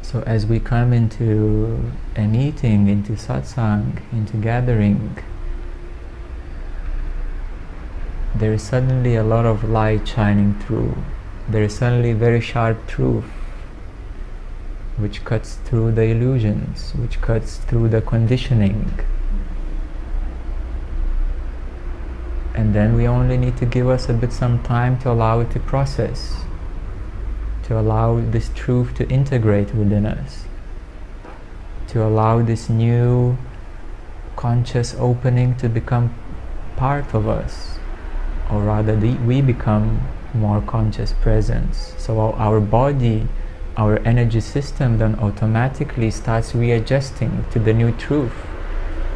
So as we come into a meeting, into satsang, into gathering, there is suddenly a lot of light shining through. There is suddenly very sharp truth which cuts through the illusions, which cuts through the conditioning. And then we only need to give us a bit some time to allow it to process, to allow this truth to integrate within us, to allow this new conscious opening to become part of us, or rather we become more conscious presence. So our body, our energy system then automatically starts readjusting to the new truth,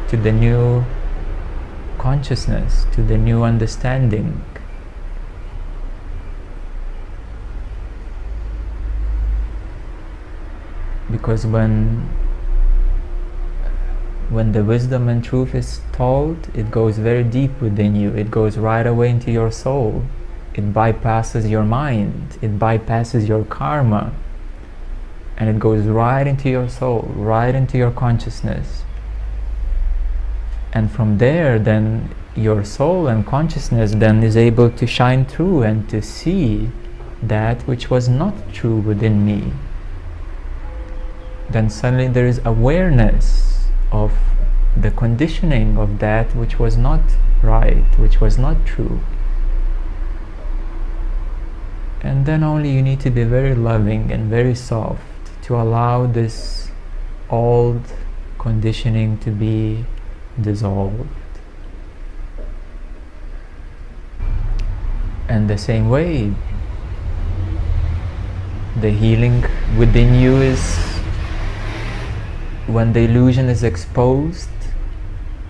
to the new consciousness, to the new understanding. Because when the wisdom and truth is told, it goes very deep within you. It goes right away into your soul. It bypasses your mind. It bypasses your karma. And it goes right into your soul, right into your consciousness. And from there, then your soul and consciousness then is able to shine through and to see that which was not true within me. Then suddenly there is awareness of the conditioning of that which was not right, which was not true. And then only you need to be very loving and very soft to allow this old conditioning to be dissolved. And the same way, the healing within you is when the illusion is exposed,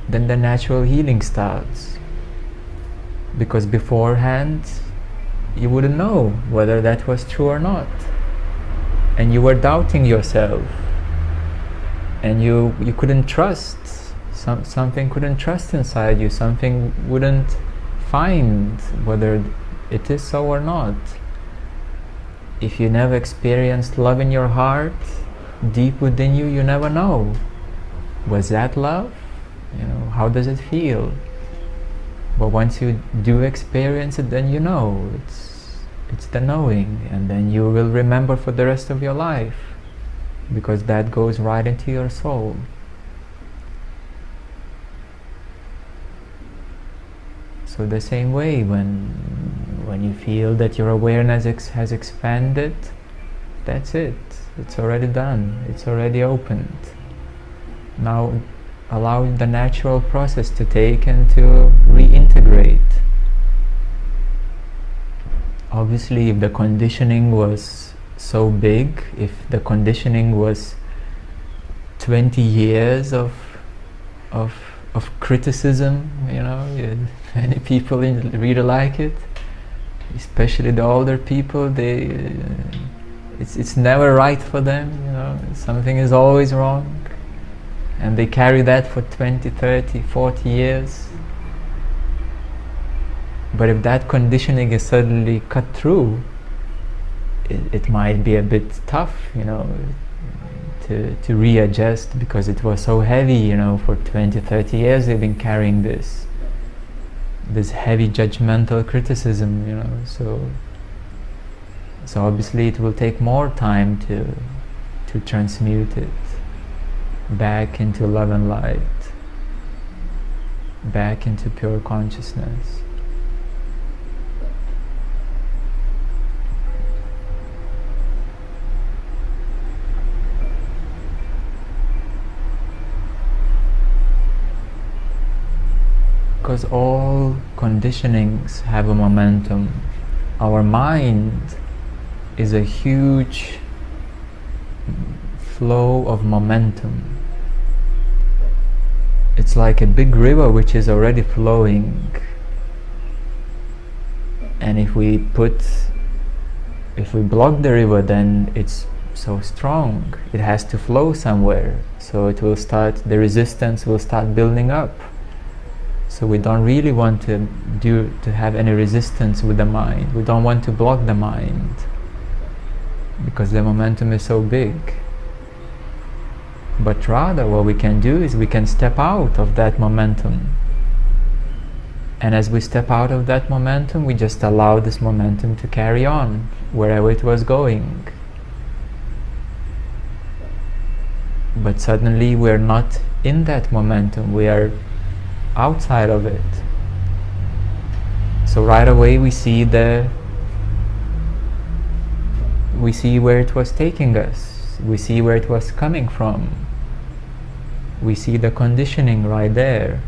then the natural healing starts. Because beforehand, you wouldn't know whether that was true or not. And you were doubting yourself. And you couldn't trust. Something couldn't trust inside you. Something wouldn't find whether it is so or not. If you never experienced love in your heart, deep within you, you never know. Was that love? How does it feel? But once you do experience it, then you know. It's the knowing, and then you will remember for the rest of your life, because that goes right into your soul. So the same way, when you feel that your awareness has expanded, that's it. It's already done. It's already opened. Now allow the natural process to take and to reintegrate. Obviously, if the conditioning was so big, if the conditioning was 20 years of criticism, many people really like it, especially the older people. It's never right for them. Something is always wrong, and they carry that for 20, 30, 40 years. But if that conditioning is suddenly cut through, it might be a bit tough, to readjust, because it was so heavy, for 20, 30 years they've been carrying this heavy judgmental criticism, so obviously it will take more time to transmute it back into love and light, back into pure consciousness. Because all conditionings have a momentum. Our mind is a huge flow of momentum. It's like a big river which is already flowing. And if we block the river, then it's so strong. It has to flow somewhere. So the resistance will start building up. So we don't really want to have any resistance with the mind. We don't want to block the mind, because the momentum is so big. But rather what we can do is we can step out of that momentum. And as we step out of that momentum, we just allow this momentum to carry on wherever it was going. But suddenly we're not in that momentum, we are outside of it. So right away we see where it was taking us. We see where it was coming from. We see the conditioning right there.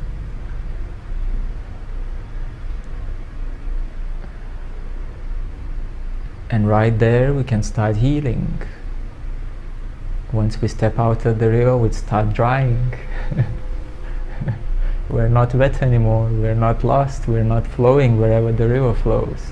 And right there we can start healing. Once we step out of the river, we start drying. We're not wet anymore, we're not lost, we're not flowing wherever the river flows.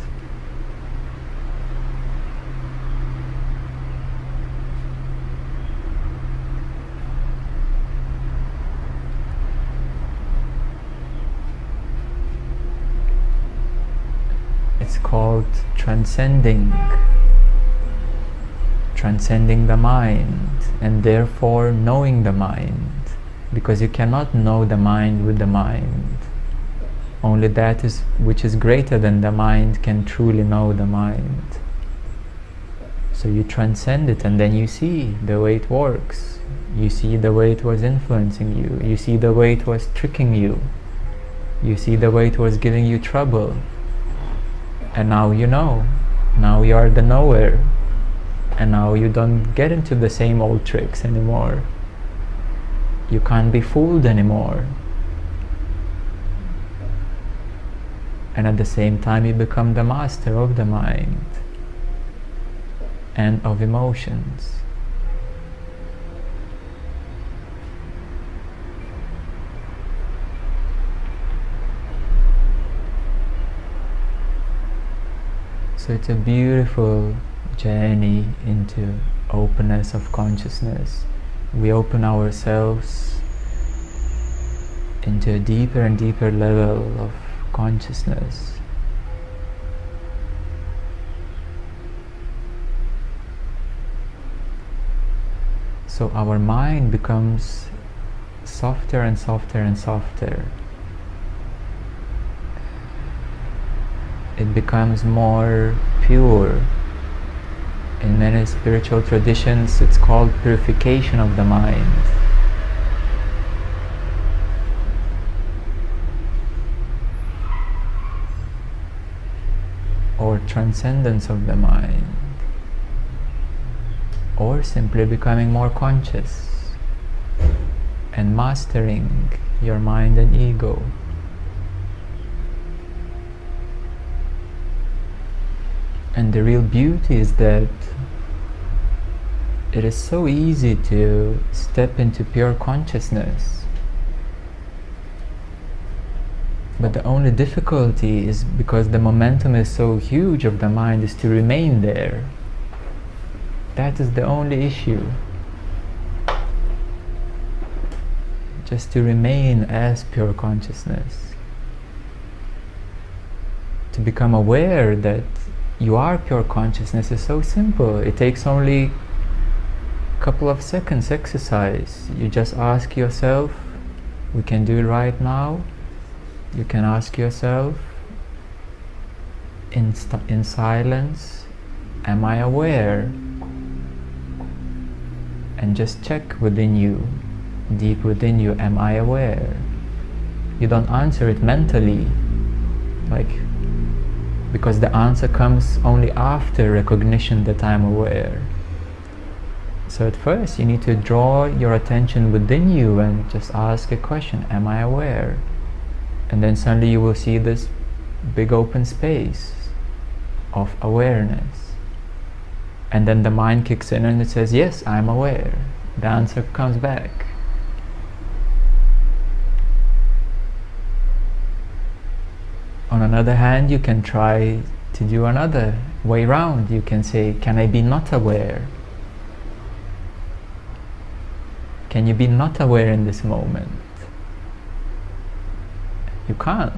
It's called transcending the mind, and therefore knowing the mind. Because you cannot know the mind with the mind. Only that which is greater than the mind can truly know the mind. So you transcend it, and then you see the way it works. You see the way it was influencing you. You see the way it was tricking you. You see the way it was giving you trouble. And now you know. Now you are the knower. And now you don't get into the same old tricks anymore. You can't be fooled anymore. And at the same time you become the master of the mind and of emotions. So it's a beautiful journey into openness of consciousness. We open ourselves into a deeper and deeper level of consciousness. So our mind becomes softer and softer and softer. It becomes more pure. In many spiritual traditions, it's called purification of the mind. Or transcendence of the mind. Or simply becoming more conscious and mastering your mind and ego. And the real beauty is that it is so easy to step into pure consciousness. But the only difficulty is because the momentum is so huge of the mind is to remain there. That is the only issue. Just to remain as pure consciousness. To become aware that you are pure consciousness is so simple. It takes only a couple of seconds exercise. You just ask yourself, we can do it right now. You can ask yourself in silence, am I aware? And just check within you, deep within you, am I aware? You don't answer it mentally, because the answer comes only after recognition that I'm aware. So at first you need to draw your attention within you and just ask a question, am I aware? And then suddenly you will see this big open space of awareness. And then the mind kicks in and it says, yes, I'm aware. The answer comes back. On another hand, you can try to do another way round. You can say, can I be not aware? Can you be not aware in this moment? You can't.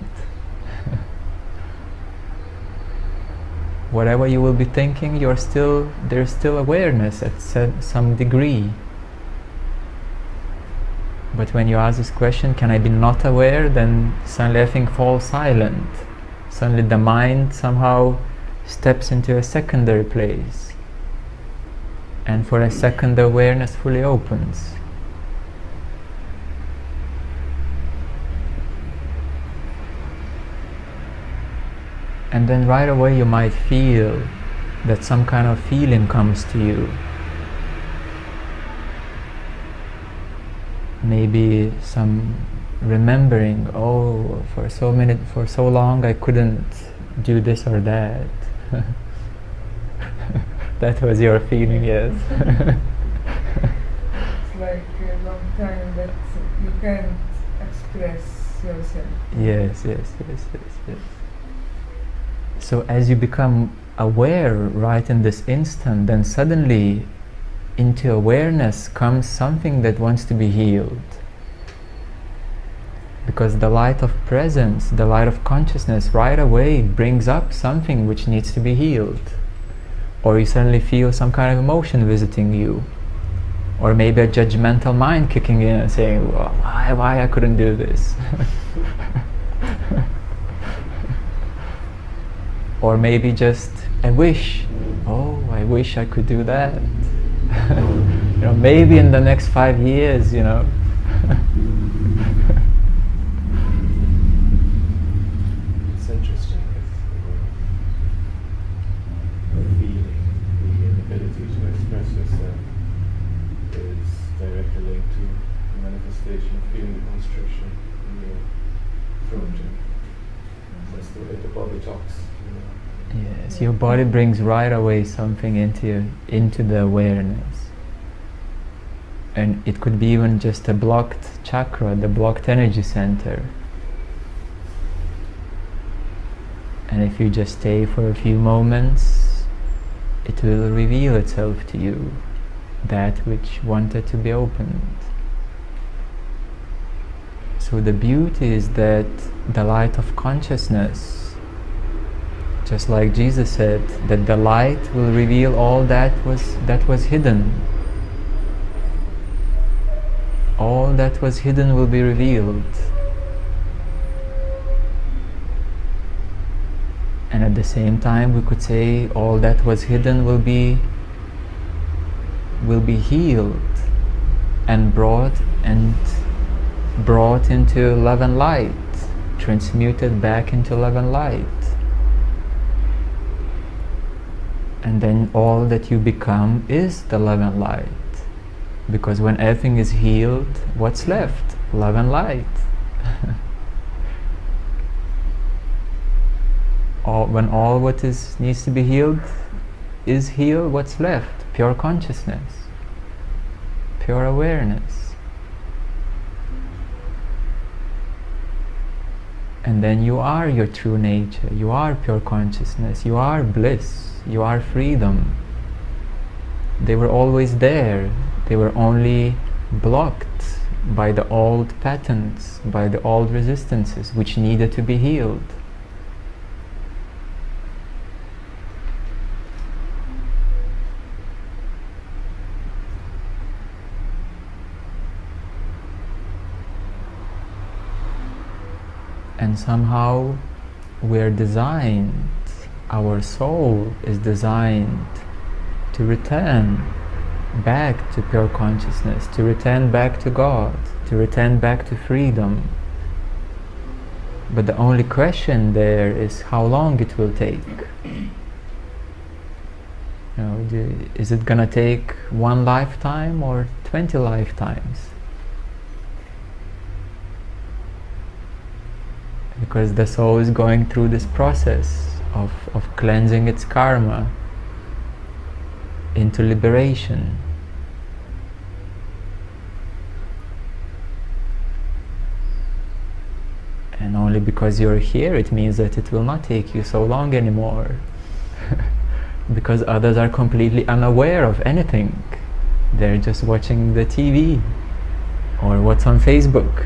Whatever you will be thinking, there's still awareness at some degree. But when you ask this question, can I be not aware, then suddenly everything falls silent. Suddenly the mind somehow steps into a secondary place. And for a second the awareness fully opens. And then right away you might feel that some kind of feeling comes to you. Maybe some remembering, oh, for so long I couldn't do this or that. That was your feeling, yes. It's like a long time that you can't express yourself. Yes. So as you become aware right in this instant, then suddenly into awareness comes something that wants to be healed. Because the light of presence, the light of consciousness right away brings up something which needs to be healed. Or you suddenly feel some kind of emotion visiting you. Or maybe a judgmental mind kicking in and saying, well, why I couldn't do this? Or maybe just a wish. Oh, I wish I could do that. Maybe in the next 5 years, It's interesting if the feeling, the inability to express yourself is directly linked to the manifestation of feeling the constriction in your throat. That's the way the body talks. Yes, your body brings right away something into the awareness. And it could be even just a blocked chakra, the blocked energy center. And if you just stay for a few moments, it will reveal itself to you, that which wanted to be opened. So the beauty is that the light of consciousness, just like Jesus said, that the light will reveal all that was hidden. All that was hidden will be revealed. And at the same time we could say all that was hidden will be healed and brought into love and light, transmuted back into love and light. And then all that you become is the love and light. Because when everything is healed, what's left? Love and light. When all what needs to be healed is healed, what's left? Pure consciousness, pure awareness. And then you are your true nature, you are pure consciousness, you are bliss, you are freedom. They were always there, they were only blocked by the old patterns, by the old resistances which needed to be healed. And somehow we're designed, our soul is designed to return back to pure consciousness, to return back to God, to return back to freedom. But the only question there is how long it will take. Is it gonna take one lifetime or 20 lifetimes? Because the soul is going through this process of cleansing its karma into liberation. And only because you're here, it means that it will not take you so long anymore. Because others are completely unaware of anything. They're just watching the TV or what's on Facebook.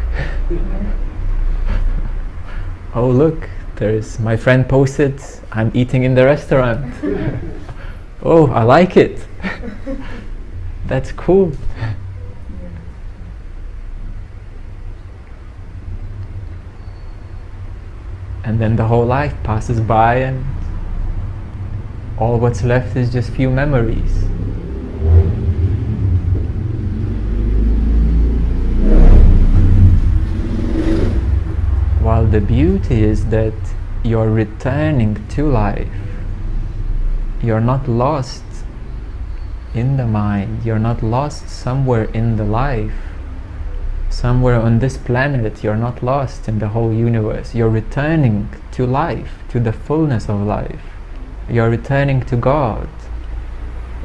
Oh look, my friend posted, I'm eating in the restaurant. Oh, I like it. That's cool. And then the whole life passes by and all what's left is just few memories. While the beauty is that you're returning to life. You're not lost in the mind. You're not lost somewhere in the life. Somewhere on this planet, you're not lost in the whole universe. You're returning to life, to the fullness of life. You're returning to God.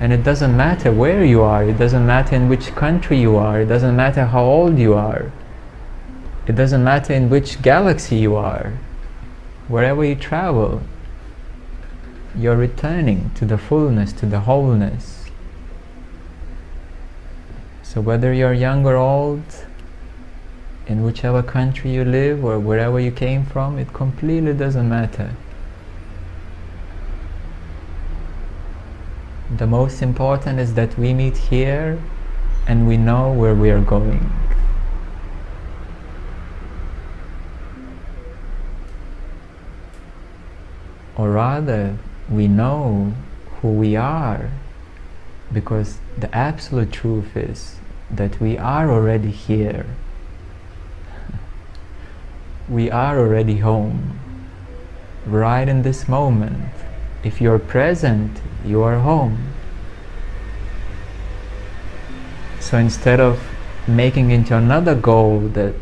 And it doesn't matter where you are. It doesn't matter in which country you are. It doesn't matter how old you are. It doesn't matter in which galaxy you are. Wherever you travel, you're returning to the fullness, to the wholeness. So whether you're young or old, in whichever country you live or wherever you came from, it completely doesn't matter. The most important is that we meet here and we know where we are going. Or rather, we know who we are, because the absolute truth is that we are already here. We are already home, right in this moment. If you're present, you are home. So instead of making into another goal that,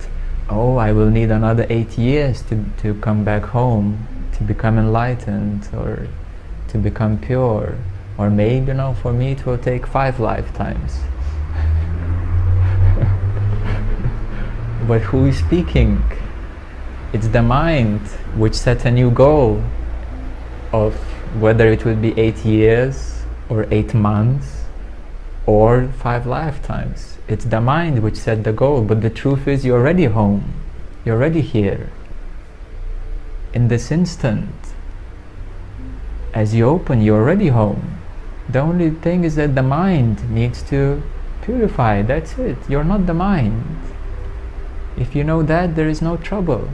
oh, I will need another 8 years to come back home, to become enlightened, or to become pure, or maybe, for me it will take 5 lifetimes. But who is speaking? It's the mind which set a new goal of whether it would be 8 years or 8 months or 5 lifetimes. It's the mind which set the goal, but the truth is you're already home. You're already here. In this instant, as you open, you're already home. The only thing is that the mind needs to purify. That's it. You're not the mind. If you know that, there is no trouble.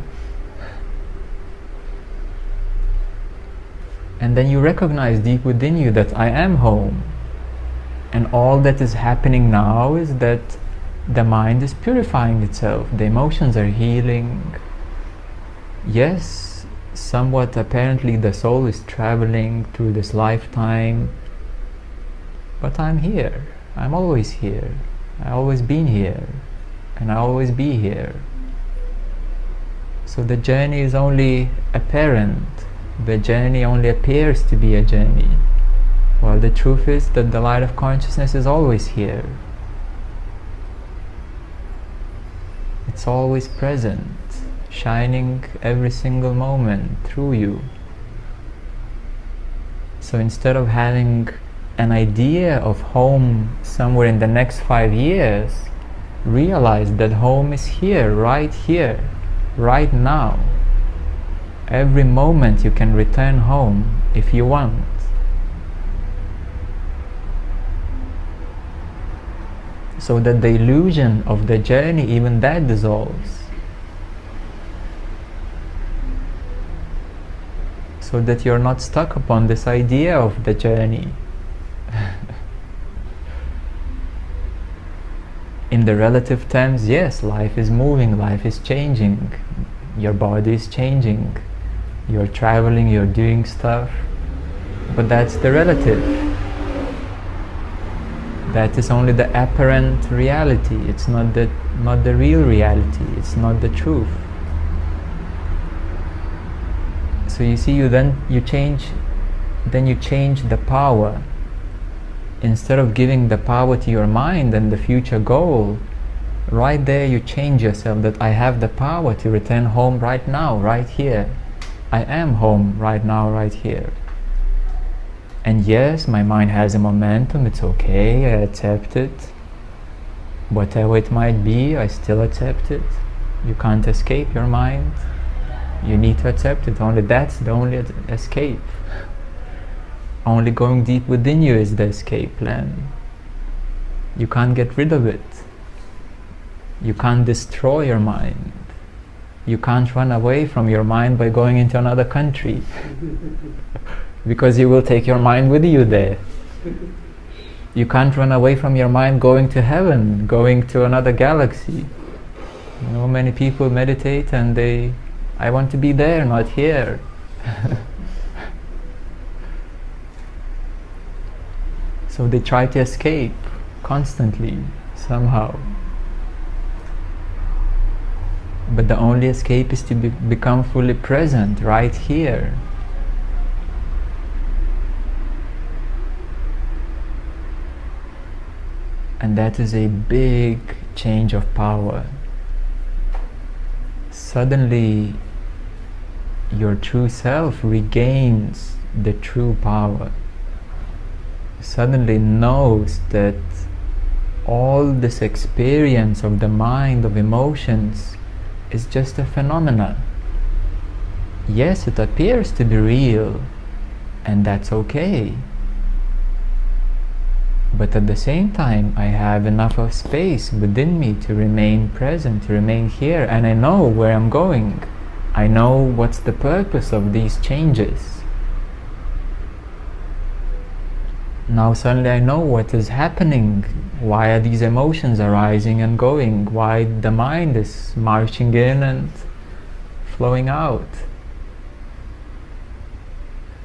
And then you recognize deep within you that I am home. And all that is happening now is that the mind is purifying itself. The emotions are healing. Yes, somewhat apparently the soul is traveling through this lifetime. But I'm here. I'm always here. I've always been here. And I'll always be here. So the journey is only apparent. The journey only appears to be a journey. While the truth is that the light of consciousness is always here. It's always present, shining every single moment through you. So instead of having an idea of home somewhere in the next 5 years, realize that home is here, right now. Every moment you can return home if you want. So that the illusion of the journey, even that dissolves. So that you're not stuck upon this idea of the journey. In the relative terms, yes, life is moving, life is changing. Your body is changing. You're traveling, you're doing stuff. But that's the relative. That is only the apparent reality. It's not the real reality. It's not the truth. So you see, you change the power. Instead of giving the power to your mind and the future goal, right there you change yourself, that I have the power to return home right now, right here. I am home right now, right here. And yes, my mind has a momentum, it's okay, I accept it. Whatever it might be, I still accept it. You can't escape your mind. You need to accept it. Only that's the only escape. Only going deep within you is the escape plan. You can't get rid of it. You can't destroy your mind. You can't run away from your mind by going into another country because you will take your mind with you there. You can't run away from your mind going to heaven, going to another galaxy. You know, many people meditate and I want to be there, not here. So they try to escape constantly, somehow. But the only escape is to become fully present right here. And that is a big change of power. Suddenly, your true self regains the true power. Suddenly knows that all this experience of the mind, of emotions, is just a phenomena. Yes, it appears to be real, and that's okay. But at the same time, I have enough of space within me to remain present, to remain here, and I know where I'm going. I know what's the purpose of these changes. Now suddenly I know what is happening. Why are these emotions arising and going? Why the mind is marching in and flowing out?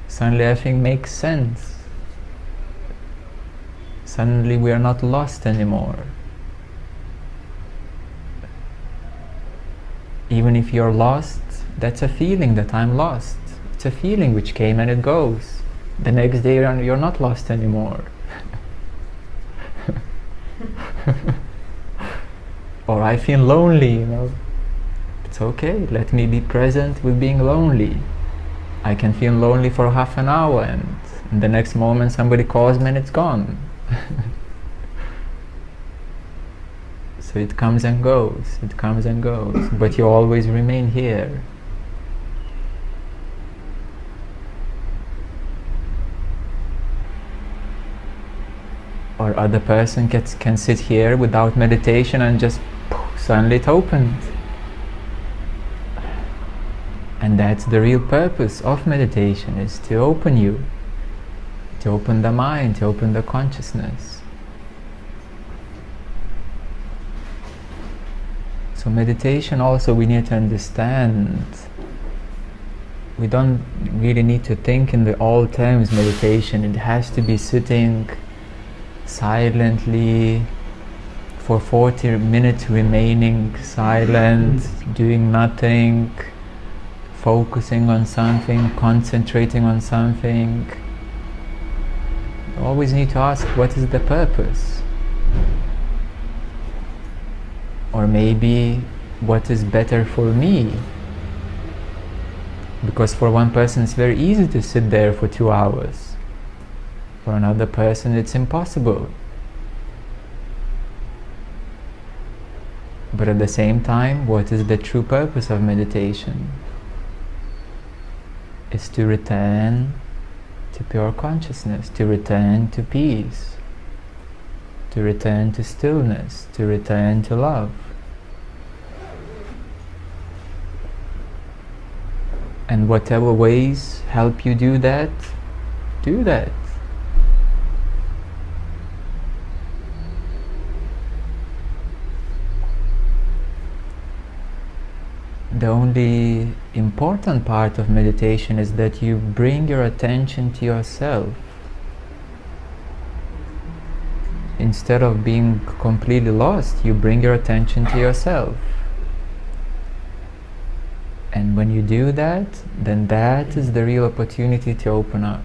Suddenly everything makes sense. Suddenly we are not lost anymore. Even if you're lost, that's a feeling that I'm lost. It's a feeling which came and it goes. The next day you're not lost anymore. Or I feel lonely, you know. It's okay, let me be present with being lonely. I can feel lonely for half an hour and in the next moment somebody calls me and it's gone. So it comes and goes, it comes and goes, but you always remain here. Or other person can sit here without meditation and just suddenly it opened. And that's the real purpose of meditation, is to open you, to open the mind, to open the consciousness. So meditation also, we need to understand, we don't really need to think in the old terms meditation. It has to be sitting silently for 40 minutes, remaining silent, doing nothing, focusing on something, concentrating on something. You always need to ask, what is the purpose? Or maybe, what is better for me? Because for one person it's very easy to sit there for 2 hours. For another person it's impossible. But at the same time, what is the true purpose of meditation? It's to return to pure consciousness, to return to peace, to return to stillness, to return to love. And whatever ways help you do that, do that. The only important part of meditation is that you bring your attention to yourself. Instead of being completely lost, you bring your attention to yourself. And when you do that, then that is the real opportunity to open up.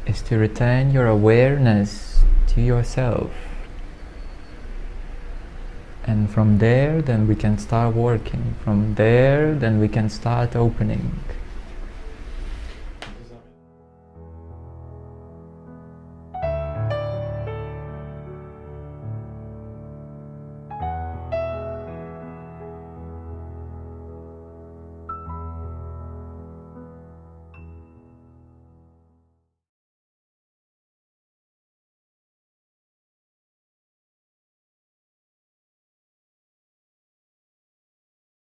Is to return your awareness to yourself. And from there, then we can start working. From there, then we can start opening.